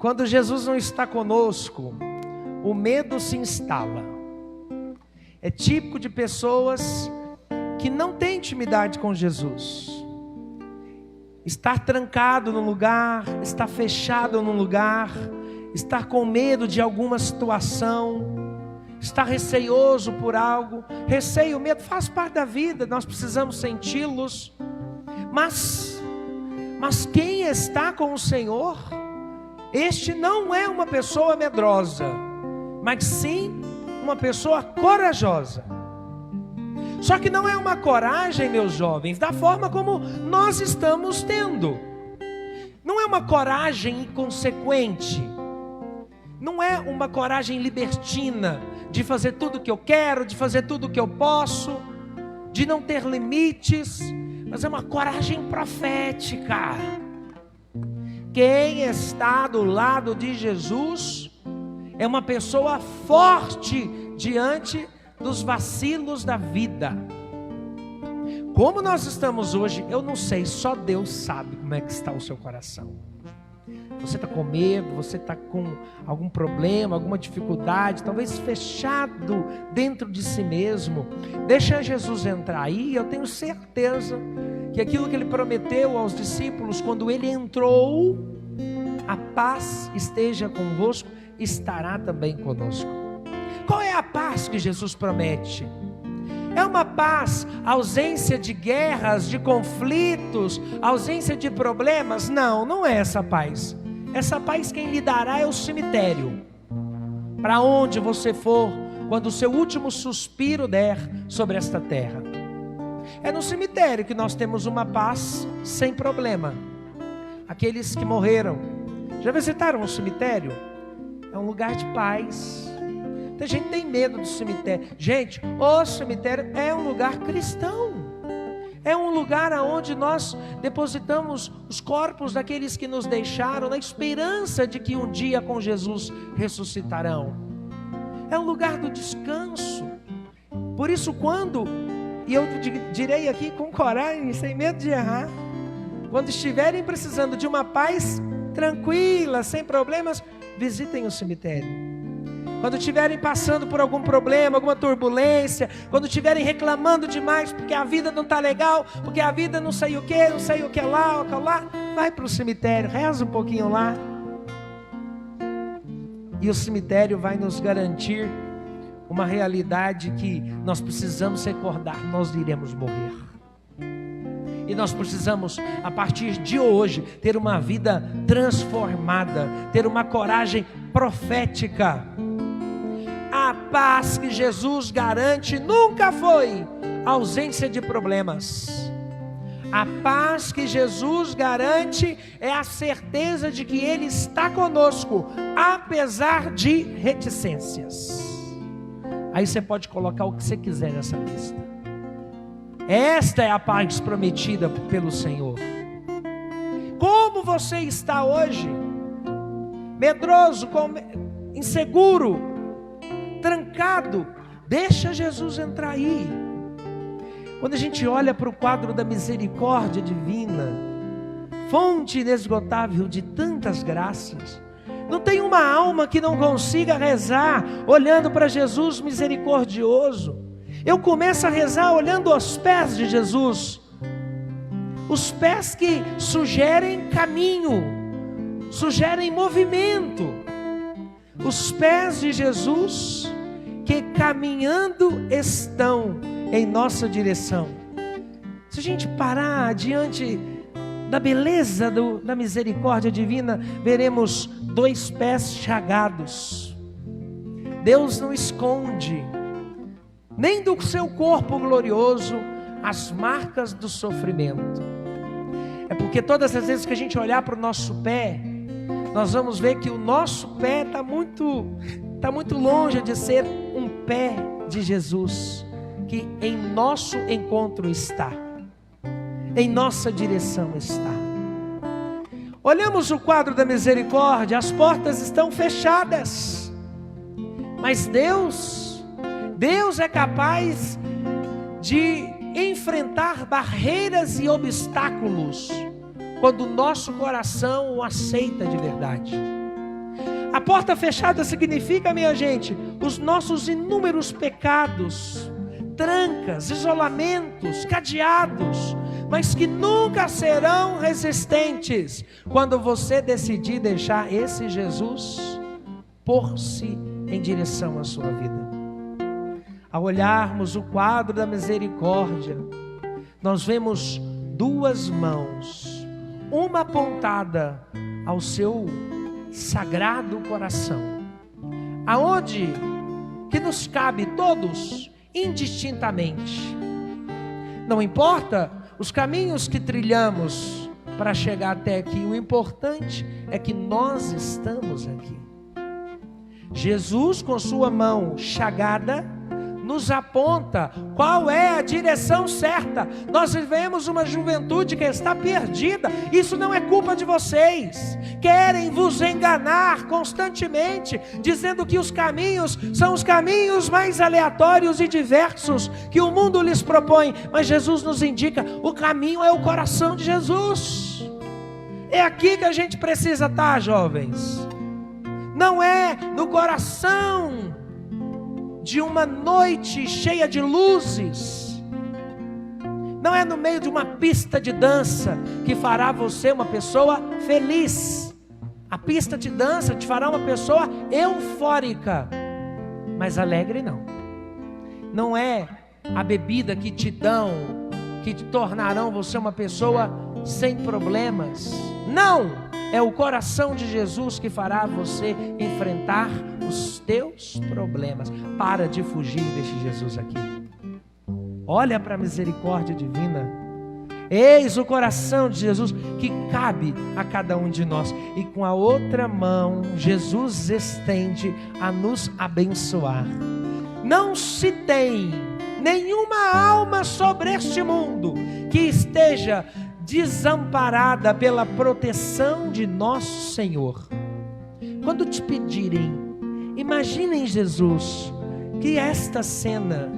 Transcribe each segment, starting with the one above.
Quando Jesus não está conosco, o medo se instala. É típico de pessoas que não têm intimidade com Jesus. Estar trancado num lugar, estar fechado num lugar, estar com medo de alguma situação, estar receioso por algo. Receio, medo faz parte da vida, nós precisamos senti-los. Mas quem está com o Senhor, este não é uma pessoa medrosa, mas sim uma pessoa corajosa. Só que não é uma coragem, meus jovens, da forma como nós estamos tendo. Não é uma coragem inconsequente. Não é uma coragem libertina, de fazer tudo o que eu quero, de fazer tudo o que eu posso, de não ter limites, mas é uma coragem profética. Quem está do lado de Jesus é uma pessoa forte diante dos vacilos da vida. Como nós estamos hoje, eu não sei, só Deus sabe como é que está o seu coração. Você está com medo, você está com algum problema, alguma dificuldade, talvez fechado dentro de si mesmo. Deixa Jesus entrar aí, eu tenho certeza que aquilo que Ele prometeu aos discípulos, quando Ele entrou, a paz esteja convosco, estará também conosco. Qual é a paz que Jesus promete? É uma paz, ausência de guerras, de conflitos, ausência de problemas? Não, não é essa paz. Essa paz quem lhe dará é o cemitério. Para onde você for, quando o seu último suspiro der sobre esta terra. É no cemitério que nós temos uma paz sem problema. Aqueles que morreram, já visitaram o cemitério? É um lugar de paz. Tem gente que tem medo do cemitério. Gente, o cemitério é um lugar cristão. É um lugar onde nós depositamos os corpos daqueles que nos deixaram, na esperança de que um dia com Jesus ressuscitarão. É um lugar do descanso. Por isso e eu direi aqui com coragem, sem medo de errar, quando estiverem precisando de uma paz tranquila, sem problemas, visitem o cemitério. Quando estiverem passando por algum problema, alguma turbulência, quando estiverem reclamando demais porque a vida não está legal, porque a vida não sei o que lá, vai para o cemitério, reza um pouquinho lá. E o cemitério vai nos garantir uma realidade que nós precisamos recordar: nós iremos morrer. E nós precisamos, a partir de hoje, ter uma vida transformada, ter uma coragem profética. A paz que Jesus garante nunca foi ausência de problemas. A paz que Jesus garante é a certeza de que Ele está conosco, apesar de reticências. Aí você pode colocar o que você quiser nessa lista. Esta é a paz prometida pelo Senhor. Como você está hoje? Medroso, inseguro, trancado? Deixa Jesus entrar aí. Quando a gente olha para o quadro da misericórdia divina, fonte inesgotável de tantas graças, não tem uma alma que não consiga rezar olhando para Jesus misericordioso. Eu começo a rezar olhando aos pés de Jesus, os pés que sugerem caminho, sugerem movimento, os pés de Jesus que caminhando estão em nossa direção. Se a gente parar diante da beleza da misericórdia divina, veremos 2 pés chagados. Deus não esconde nem do seu corpo glorioso as marcas do sofrimento. É porque todas as vezes que a gente olhar para o nosso pé, nós vamos ver que o nosso pé está muito longe de ser um pé de Jesus, que em nosso encontro está, em nossa direção está. Olhamos o quadro da misericórdia, as portas estão fechadas, mas Deus é capaz de enfrentar barreiras e obstáculos quando o nosso coração o aceita de verdade. A porta fechada significa, minha gente, os nossos inúmeros pecados, trancas, isolamentos, cadeados, mas que nunca serão resistentes quando você decidir deixar esse Jesus pôr-se em direção à sua vida. Ao olharmos o quadro da misericórdia, nós vemos duas mãos, uma apontada ao seu sagrado coração, aonde que nos cabe todos indistintamente. Não importa os caminhos que trilhamos para chegar até aqui, o importante é que nós estamos aqui. Jesus, com sua mão chagada, nos aponta qual é a direção certa. Nós vivemos uma juventude que está perdida. Isso não é culpa de vocês. Querem vos enganar constantemente, dizendo que os caminhos são os caminhos mais aleatórios e diversos que o mundo lhes propõe. Mas Jesus nos indica, o caminho é o coração de Jesus. É aqui que a gente precisa estar, jovens. Não é no coração de uma noite cheia de luzes, não é no meio de uma pista de dança que fará você uma pessoa feliz. A pista de dança te fará uma pessoa eufórica, mas alegre não. Não é a bebida que te dão, que te tornarão você uma pessoa sem problemas. Não! É o coração de Jesus que fará você enfrentar os teus problemas. Para de fugir deste Jesus aqui. Olha para a misericórdia divina. Eis o coração de Jesus que cabe a cada um de nós. E com a outra mão, Jesus estende a nos abençoar. Não se tem nenhuma alma sobre este mundo que esteja desamparada pela proteção de nosso Senhor. Quando te pedirem, imaginem Jesus, que esta cena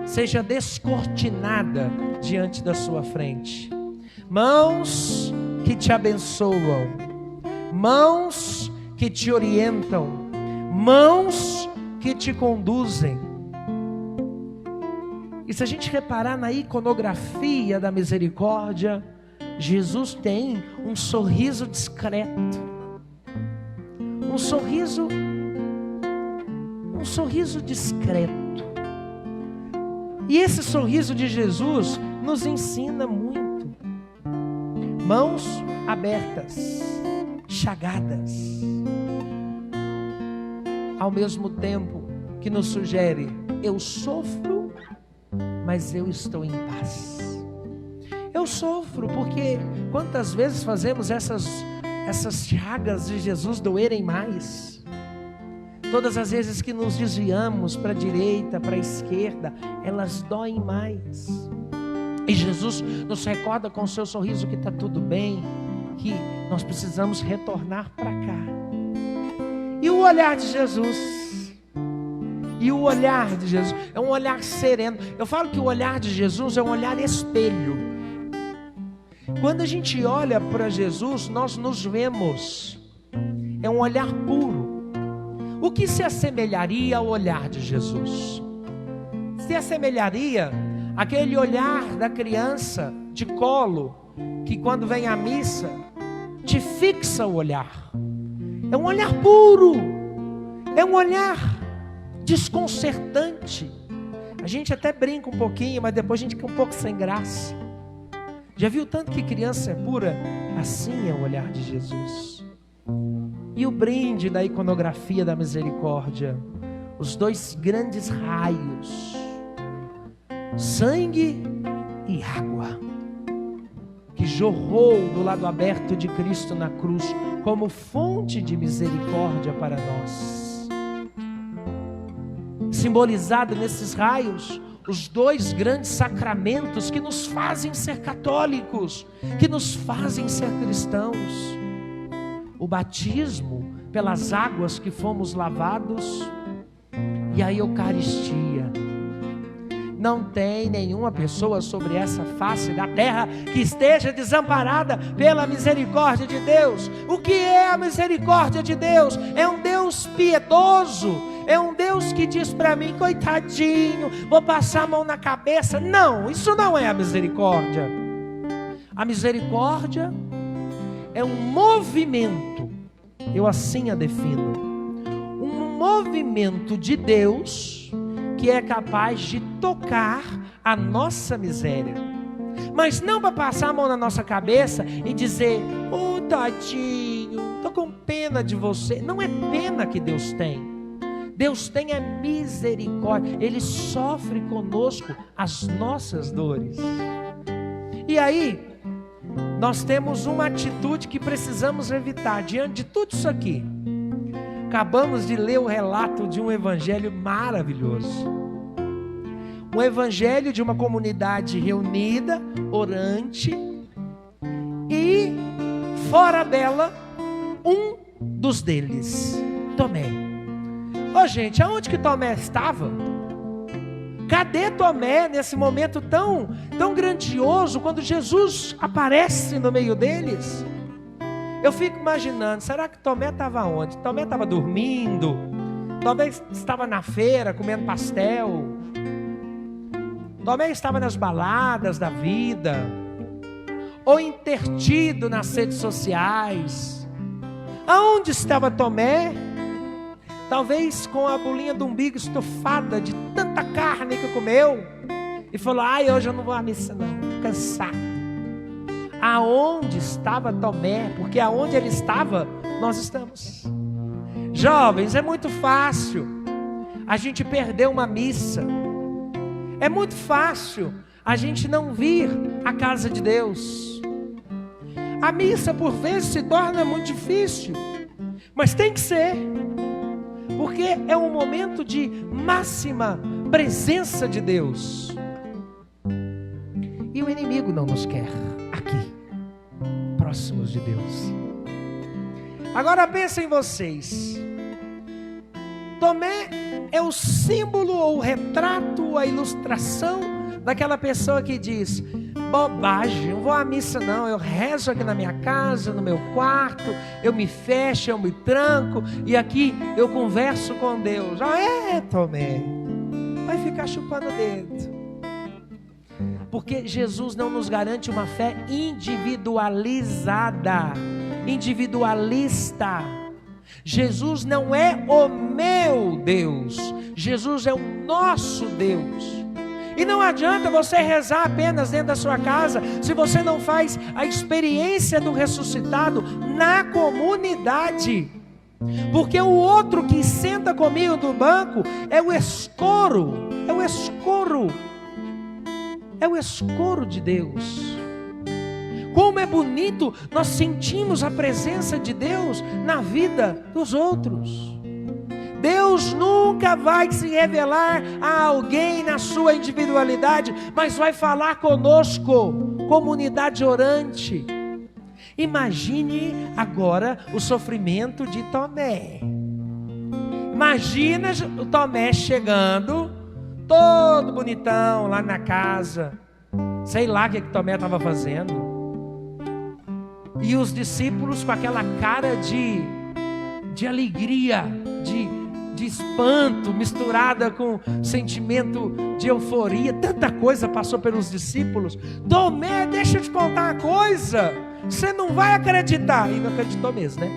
seja descortinada diante da sua frente. Mãos que te abençoam, mãos que te orientam, mãos que te conduzem. E se a gente reparar na iconografia da misericórdia, Jesus tem um sorriso discreto, um sorriso discreto. E esse sorriso de Jesus nos ensina muito. Mãos abertas, chagadas, ao mesmo tempo que nos sugere: eu sofro, mas eu estou em paz. Eu sofro porque quantas vezes fazemos essas chagas de Jesus doerem mais? Todas as vezes que nos desviamos para a direita, para a esquerda, elas doem mais. E Jesus nos recorda com o seu sorriso que está tudo bem, que nós precisamos retornar para cá. E o olhar de Jesus? E o olhar de Jesus é um olhar sereno. Eu falo que o olhar de Jesus é um olhar espelho. Quando a gente olha para Jesus, nós nos vemos. É um olhar puro. O que se assemelharia ao olhar de Jesus? Se assemelharia àquele olhar da criança de colo, que quando vem à missa, te fixa o olhar. É um olhar puro. É um olhar desconcertante. A gente até brinca um pouquinho, mas depois a gente fica um pouco sem graça. Já viu tanto que criança é pura? Assim é o olhar de Jesus. E o brinde da iconografia da misericórdia, os dois grandes raios, sangue e água, que jorrou do lado aberto de Cristo na cruz, como fonte de misericórdia para nós. Simbolizado nesses raios, os dois grandes sacramentos que nos fazem ser católicos, que nos fazem ser cristãos. O batismo pelas águas que fomos lavados e a Eucaristia. Não tem nenhuma pessoa sobre essa face da terra que esteja desamparada pela misericórdia de Deus. O que é a misericórdia de Deus? É um Deus piedoso, é um Deus que diz para mim, coitadinho, vou passar a mão na cabeça. Não, isso não é a misericórdia. A misericórdia é um movimento, eu assim a defino, um movimento de Deus que é capaz de tocar a nossa miséria, mas não para passar a mão na nossa cabeça e dizer, tadinho, estou com pena de você. Não é pena que Deus tem. Deus tem a misericórdia. Ele sofre conosco as nossas dores. E aí, nós temos uma atitude que precisamos evitar diante de tudo isso aqui. Acabamos de ler o relato de um evangelho maravilhoso. Um evangelho de uma comunidade reunida, orante, e fora dela, um dos deles, Tomé. Gente, aonde que Tomé estava? Cadê Tomé nesse momento tão grandioso, quando Jesus aparece no meio deles? Eu fico imaginando, será que Tomé estava onde? Tomé estava dormindo? Tomé estava na feira comendo pastel? Tomé estava nas baladas da vida? Ou intertido nas redes sociais? Aonde estava Tomé? Talvez com a bolinha do umbigo estufada de tanta carne que comeu, e falou, hoje eu não vou à missa não, cansado. Aonde estava Tomé? Porque aonde ele estava, nós estamos. Jovens, é muito fácil a gente perder uma missa. É muito fácil a gente não vir à casa de Deus. A missa por vezes se torna muito difícil, mas tem que ser, porque é um momento de máxima presença de Deus. E o inimigo não nos quer aqui, próximos de Deus. Agora pensem vocês. Tomé é o símbolo, ou o retrato, a ilustração daquela pessoa que diz, bobagem, não vou à missa não, eu rezo aqui na minha casa, no meu quarto, eu me fecho, eu me tranco, e aqui eu converso com Deus. Tomé, vai ficar chupando o dedo. Porque Jesus não nos garante uma fé individualizada, individualista. Jesus não é o meu Deus, Jesus é o nosso Deus. E não adianta você rezar apenas dentro da sua casa, se você não faz a experiência do ressuscitado na comunidade. Porque o outro que senta comigo no banco é o escoro, é o escoro de Deus. Como é bonito nós sentimos a presença de Deus na vida dos outros. Deus nunca vai se revelar a alguém na sua individualidade, mas vai falar conosco, comunidade orante. Imagine agora o sofrimento de Tomé. Imagina o Tomé chegando, todo bonitão lá na casa. Sei lá o que Tomé estava fazendo. E os discípulos com aquela cara de alegria, de espanto, misturada com sentimento de euforia. Tanta coisa passou pelos discípulos. Tomé, deixa eu te contar uma coisa, você não vai acreditar. E não acreditou mesmo, né?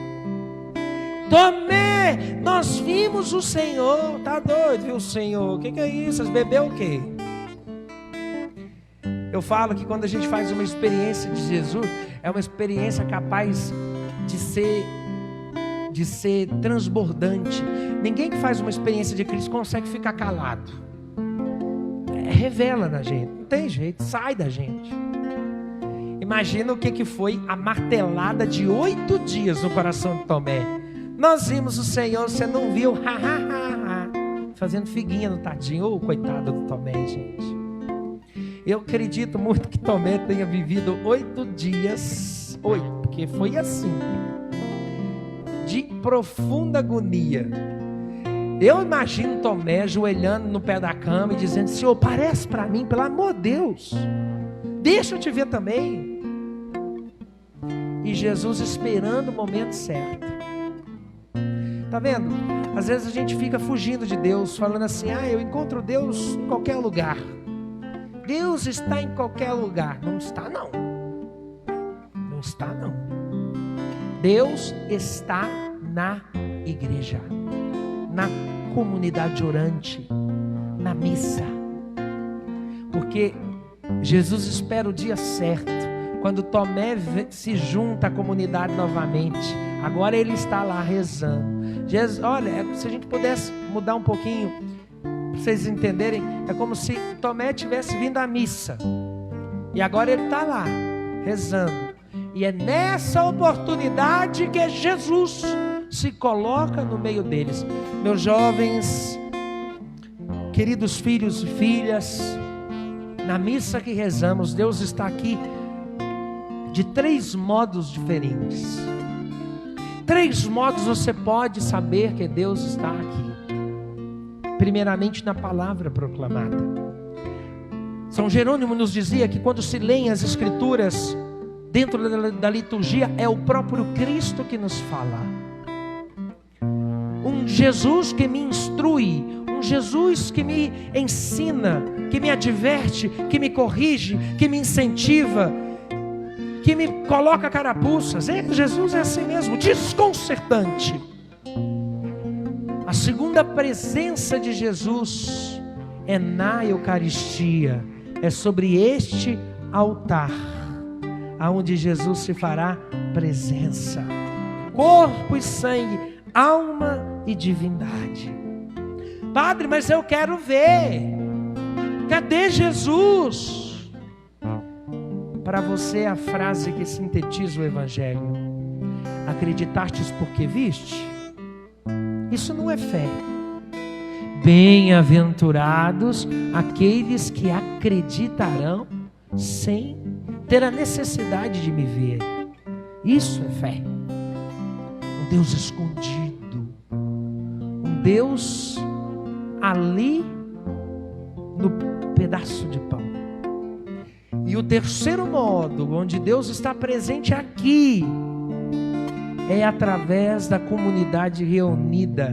Tomé, nós vimos o Senhor. Tá doido, viu o Senhor? O que é isso? Você bebeu o quê? Eu falo que quando a gente faz uma experiência de Jesus, é uma experiência capaz de ser transbordante. Ninguém que faz uma experiência de Cristo consegue ficar calado. Revela na gente, não tem jeito, sai da gente. Imagina o que foi a martelada de 8 dias no coração de Tomé. Nós vimos o Senhor, você não viu, fazendo figuinha no tadinho. Coitado do Tomé, gente. Eu acredito muito que Tomé tenha vivido 8 dias, porque foi assim, de profunda agonia. Eu imagino Tomé ajoelhando no pé da cama e dizendo: Senhor, parece para mim, pelo amor de Deus, deixa eu te ver também. E Jesus esperando o momento certo. Está vendo? Às vezes a gente fica fugindo de Deus, falando assim: eu encontro Deus em qualquer lugar. Deus está em qualquer lugar. Não está não. Não está não. Deus está na igreja, na comunidade orante, na missa. Porque Jesus espera o dia certo, quando Tomé se junta à comunidade novamente. Agora ele está lá rezando. Jesus, olha, se a gente pudesse mudar um pouquinho, para vocês entenderem, é como se Tomé tivesse vindo à missa, e agora ele está lá, rezando. E é nessa oportunidade que Jesus se coloca no meio deles. Meus jovens, queridos filhos e filhas, na missa que rezamos, Deus está aqui de 3 modos diferentes. 3 modos você pode saber que Deus está aqui. Primeiramente, na palavra proclamada. São Jerônimo nos dizia que quando se leem as Escrituras dentro da liturgia, é o próprio Cristo que nos fala. Um Jesus que me instrui, um Jesus que me ensina, que me adverte, que me corrige, que me incentiva, que me coloca carapuças. Jesus é assim mesmo, desconcertante. A segunda presença de Jesus é na Eucaristia, é sobre este altar, aonde Jesus se fará presença, corpo e sangue, alma e divindade. Padre, mas eu quero ver, cadê Jesus? Para você a frase que sintetiza o Evangelho: acreditastes porque viste? Isso não é fé. Bem-aventurados aqueles que acreditarão sem ter a necessidade de me ver. Isso é fé. Um Deus escondido, um Deus ali no pedaço de pão. E o terceiro modo, onde Deus está presente aqui, é através da comunidade reunida.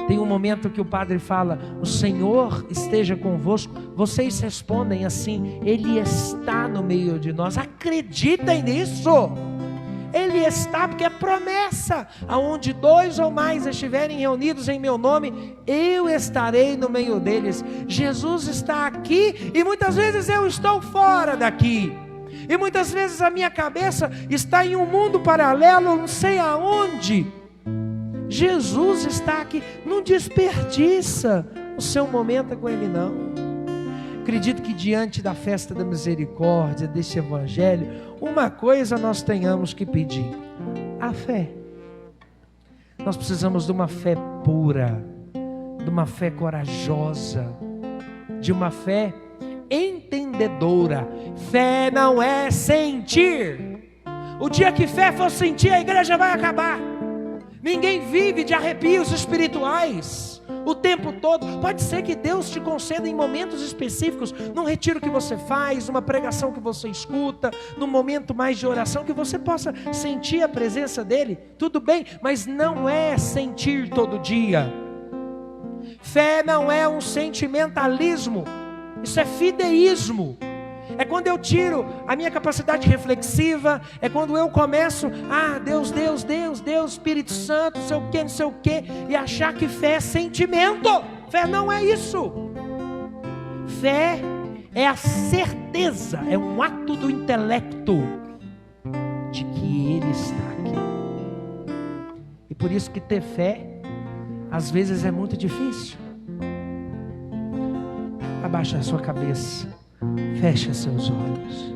Tem um momento que o padre fala: o Senhor esteja convosco. Vocês respondem assim: Ele está no meio de nós. Acreditem nisso. Ele está, porque é promessa: aonde 2 ou mais estiverem reunidos em meu nome, eu estarei no meio deles. Jesus está aqui e muitas vezes eu estou fora daqui. E muitas vezes a minha cabeça está em um mundo paralelo, não sei aonde. Jesus está aqui. Não desperdiça o seu momento com Ele, não. Acredito que diante da festa da misericórdia, desse Evangelho, uma coisa nós tenhamos que pedir: a fé. Nós precisamos de uma fé pura, de uma fé corajosa, de uma fé entendedora. Fé não é sentir. O dia que fé for sentir, a igreja vai acabar. Ninguém vive de arrepios espirituais o tempo todo. Pode ser que Deus te conceda em momentos específicos, num retiro que você faz, numa pregação que você escuta, num momento mais de oração, que você possa sentir a presença dEle. Tudo bem, mas não é sentir todo dia. Fé não é um sentimentalismo. Isso é fideísmo. É quando eu tiro a minha capacidade reflexiva, é quando eu começo: Deus, Deus, Deus, Deus, Espírito Santo, não sei o que, e achar que fé é sentimento. Fé não é isso. Fé é a certeza, é um ato do intelecto de que Ele está aqui. E por isso que ter fé, às vezes, é muito difícil. Abaixa a sua cabeça, fecha seus olhos.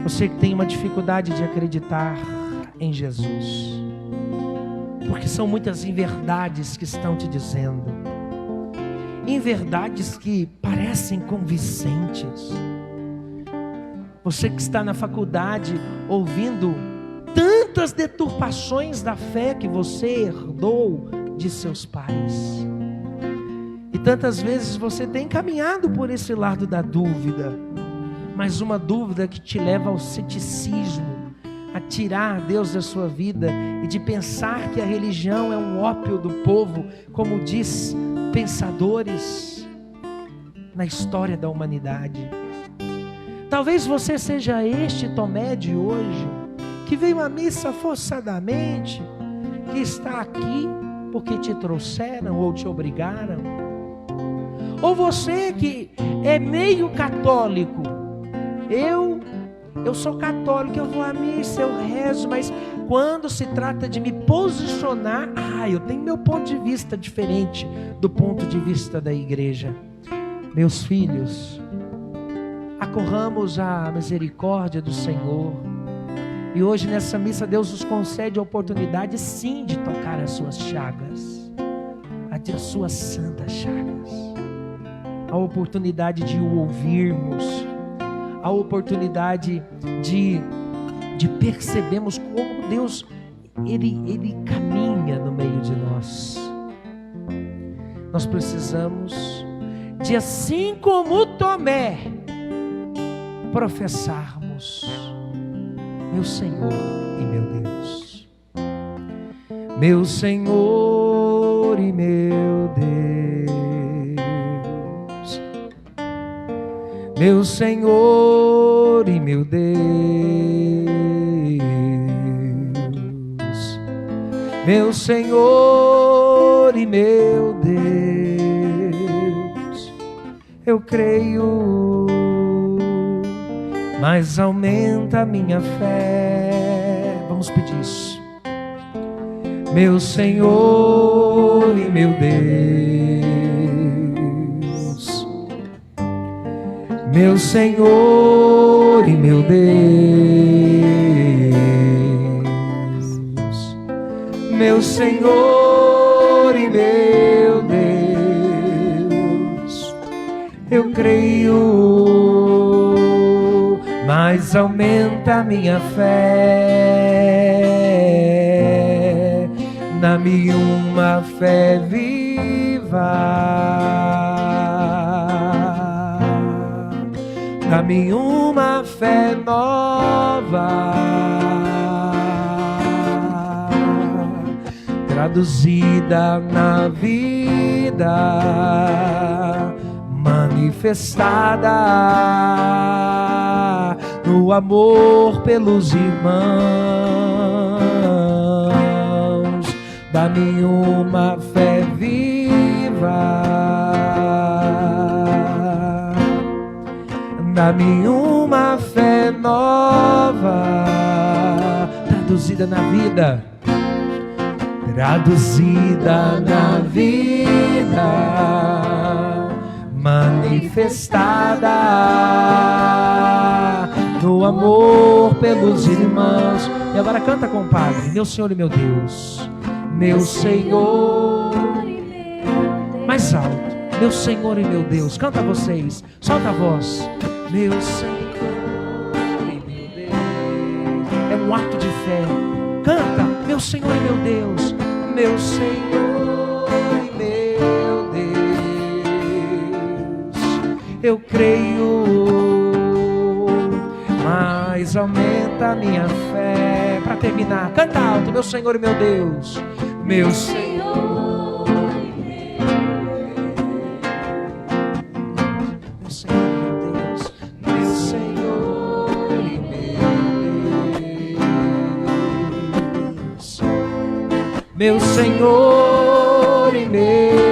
Você que tem uma dificuldade de acreditar em Jesus, porque são muitas inverdades que estão te dizendo, inverdades que parecem convincentes. Você que está na faculdade ouvindo tantas tantas deturpações da fé que você herdou de seus pais. E tantas vezes você tem caminhado por esse lado da dúvida, mas uma dúvida que te leva ao ceticismo, a tirar Deus da sua vida e de pensar que a religião é um ópio do povo, como diz pensadores na história da humanidade. Talvez você seja este Tomé de hoje, que veio à missa forçadamente, que está aqui porque te trouxeram ou te obrigaram. Ou você que é meio católico. Eu sou católico, eu vou à missa, eu rezo, mas quando se trata de me posicionar, eu tenho meu ponto de vista diferente do ponto de vista da igreja. Meus filhos, acorramos à misericórdia do Senhor. E hoje nessa missa Deus nos concede a oportunidade sim de tocar as suas chagas, as suas santas chagas. A oportunidade de o ouvirmos, a oportunidade de percebermos como Deus ele caminha no meio de nós. Nós precisamos de, assim como Tomé, professarmos: meu Senhor e meu Deus, meu Senhor e meu Deus, meu Senhor e meu Deus, meu Senhor e meu Deus. Eu creio, mas aumenta a minha fé. Vamos pedir isso. Meu Senhor e meu Deus, meu Senhor e meu Deus, meu Senhor e meu Deus. Eu creio, mas aumenta a minha fé. Dá-me uma fé viva, dá-me uma fé nova, traduzida na vida, manifestada no amor pelos irmãos. Dá-me uma fé viva, dá-me uma fé nova, traduzida na vida, traduzida na vida, manifestada no amor pelos irmãos. E agora canta, compadre. Meu Senhor e meu Deus, meu Senhor e meu Deus. Mais alto. Meu Senhor e meu Deus. Canta vocês, solta a voz. Meu Senhor e meu Deus. É um ato de fé. Canta, meu Senhor e meu Deus, meu Senhor e meu Deus. Eu creio, mas aumenta a minha fé. Para terminar, canta alto, meu Senhor e meu Deus, meu Senhor e meu Deus, meu Senhor e meu Deus, meu Senhor e meu